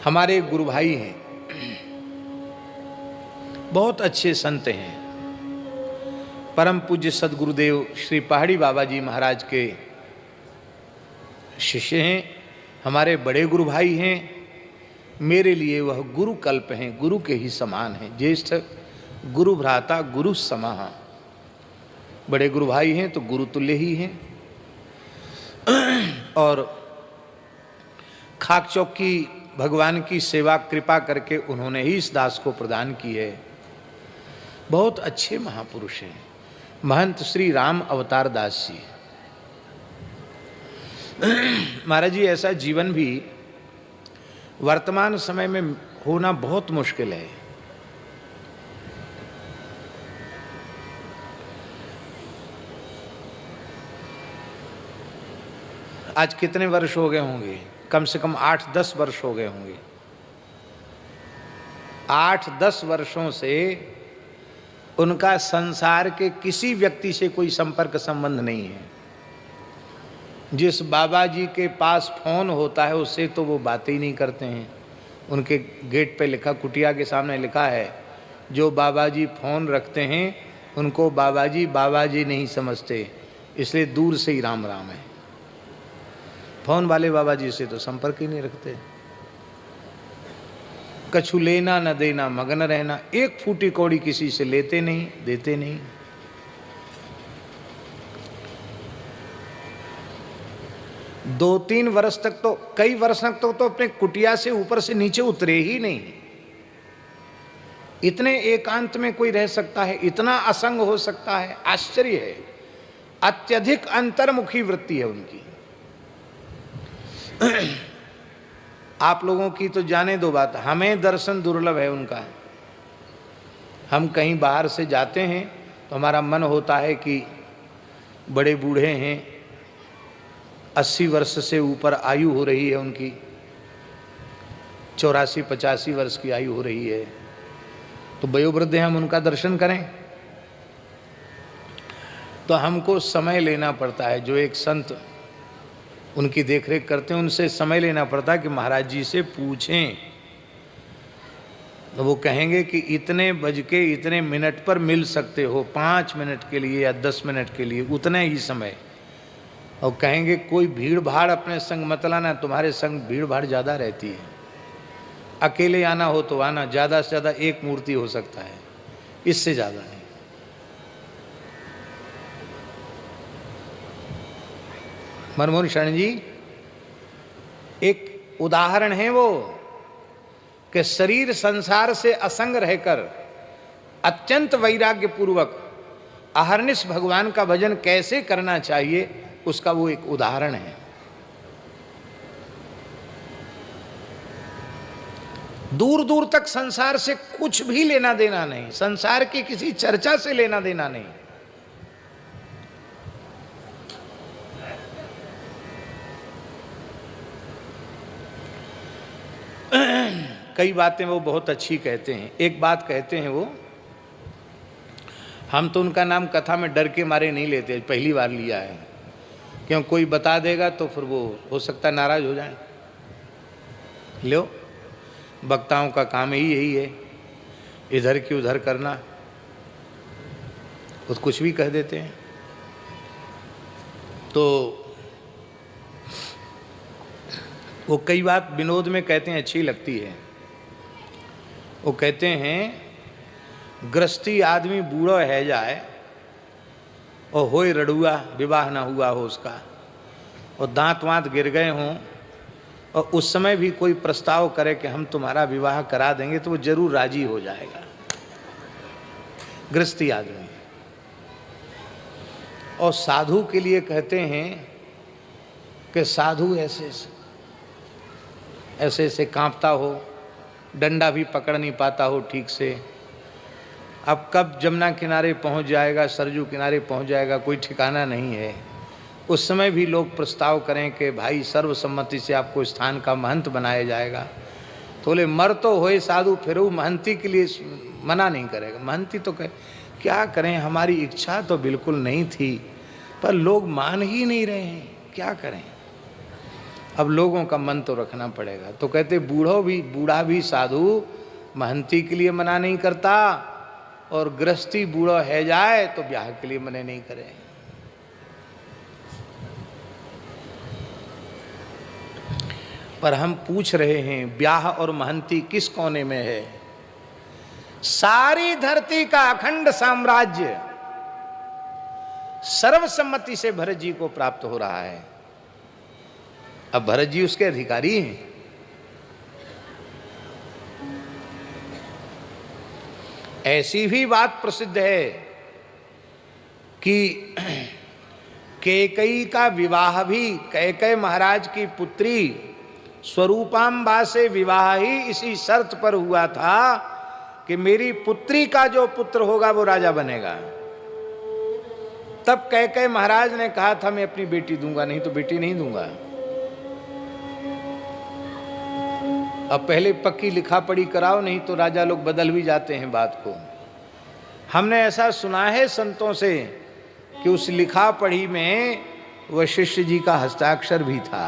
हमारे गुरु भाई हैं, बहुत अच्छे संत हैं। परम पूज्य सदगुरुदेव श्री पहाड़ी बाबा जी महाराज के शिष्य हैं, हमारे बड़े गुरु भाई हैं। मेरे लिए वह गुरु कल्प हैं, गुरु के ही समान हैं। ज्येष्ठ गुरु भ्राता गुरु समाह, बड़े गुरु भाई हैं तो गुरु तुल्य ही हैं। और खाक चौकी भगवान की सेवा कृपा करके उन्होंने ही इस दास को प्रदान की है। बहुत अच्छे महापुरुष हैं महंत श्री राम अवतार दास जी। महाराज जी, ऐसा जीवन भी वर्तमान समय में होना बहुत मुश्किल है। आज कितने वर्ष हो गए होंगे? कम से कम 8-10 वर्ष हो गए होंगे। 8-10 वर्षों से उनका संसार के किसी व्यक्ति से कोई संपर्क संबंध नहीं है। जिस बाबा जी के पास फोन होता है उससे तो वो बातें ही नहीं करते हैं। उनके गेट पे लिखा, कुटिया के सामने लिखा है, जो बाबा जी फोन रखते हैं उनको बाबा जी नहीं समझते, इसलिए दूर से ही राम राम है। फोन वाले बाबा जी से तो संपर्क ही नहीं रखते। कछु लेना न देना, मगन रहना, एक फूटी कौड़ी किसी से लेते नहीं, देते नहीं। दो तीन वर्ष तक तो, कई वर्ष तक तो अपने कुटिया से ऊपर से नीचे उतरे ही नहीं। इतने एकांत में कोई रह सकता है, इतना असंग हो सकता है, आश्चर्य है। अत्यधिक अंतर्मुखी वृत्ति है उनकी। आप लोगों की तो जाने दो बात, हमें दर्शन दुर्लभ है उनका। हम कहीं बाहर से जाते हैं तो हमारा मन होता है कि बड़े बूढ़े हैं, 80 वर्ष से ऊपर आयु हो रही है उनकी, 84-85 वर्ष की आयु हो रही है, तो वयोवृद्ध हैं, हम उनका दर्शन करें तो हमको समय लेना पड़ता है। जो एक संत उनकी देखरेख करते हैं उनसे समय लेना पड़ता है कि महाराज जी से पूछें, तो वो कहेंगे कि इतने बज के इतने मिनट पर मिल सकते हो, 5 मिनट के लिए या 10 मिनट के लिए, उतने ही समय। और कहेंगे कोई भीड़ भाड़ अपने संग मत लाना, तुम्हारे संग भीड़ भाड़ ज़्यादा रहती है, अकेले आना हो तो आना, ज़्यादा से ज़्यादा एक मूर्ति हो सकता है, इससे ज़्यादा नहीं। मनमोहन शरण जी एक उदाहरण है वो, कि शरीर संसार से असंग रहकर अत्यंत वैराग्य पूर्वक अहर्निश भगवान का भजन कैसे करना चाहिए, उसका वो एक उदाहरण है। दूर दूर तक संसार से कुछ भी लेना देना नहीं, संसार की किसी चर्चा से लेना देना नहीं। कई बातें वो बहुत अच्छी कहते हैं। एक बात कहते हैं वो, हम तो उनका नाम कथा में डर के मारे नहीं लेते, पहली बार लिया है, क्यों कोई बता देगा तो फिर वो हो सकता है नाराज हो जाए। लो, वक्ताओं का काम ही यही है, इधर की उधर करना, वो कुछ भी कह देते हैं। तो वो कई बात विनोद में कहते हैं, अच्छी लगती है। वो कहते हैं गृहस्थी आदमी बूढ़ा है जाए और होए रड़ुआ, विवाह ना हुआ हो उसका, और दांत वांत गिर गए हों, और उस समय भी कोई प्रस्ताव करे कि हम तुम्हारा विवाह करा देंगे, तो वो जरूर राजी हो जाएगा गृहस्थी आदमी। और साधु के लिए कहते हैं कि साधु ऐसे ऐसे कांपता हो, डंडा भी पकड़ नहीं पाता हो ठीक से। अब कब जमुना किनारे पहुंच जाएगा, सरजू किनारे पहुंच जाएगा, कोई ठिकाना नहीं है। उस समय भी लोग प्रस्ताव करें कि भाई सर्वसम्मति से आपको स्थान का महंत बनाया जाएगा, तो बोले मर तो होए साधु, फिर वो महंती के लिए मना नहीं करेगा। महंती तो क्या करें, हमारी इच्छा तो बिल्कुल नहीं थी, पर लोग मान ही नहीं रहे हैं, क्या करें। अब लोगों का मन तो रखना पड़ेगा। तो कहते बूढ़ा भी साधु महंती के लिए मना नहीं करता, और गृहस्थी बूढ़ा है जाए तो ब्याह के लिए मना नहीं करे। पर हम पूछ रहे हैं ब्याह और महंती किस कोने में है? सारी धरती का अखंड साम्राज्य सर्वसम्मति से भरत जी को प्राप्त हो रहा है। अब भरत जी उसके अधिकारी हैं। ऐसी भी बात प्रसिद्ध है कि कैकेयी का विवाह भी, कैकेयी महाराज की पुत्री स्वरूपांबा से विवाह ही इसी शर्त पर हुआ था कि मेरी पुत्री का जो पुत्र होगा वो राजा बनेगा। तब कैकेयी महाराज ने कहा था मैं अपनी बेटी दूंगा, नहीं तो बेटी नहीं दूंगा। अब पहले पक्की लिखा पढ़ी कराओ, नहीं तो राजा लोग बदल भी जाते हैं बात को। हमने ऐसा सुना है संतों से कि उस लिखा पढ़ी में वशिष्ठ जी का हस्ताक्षर भी था।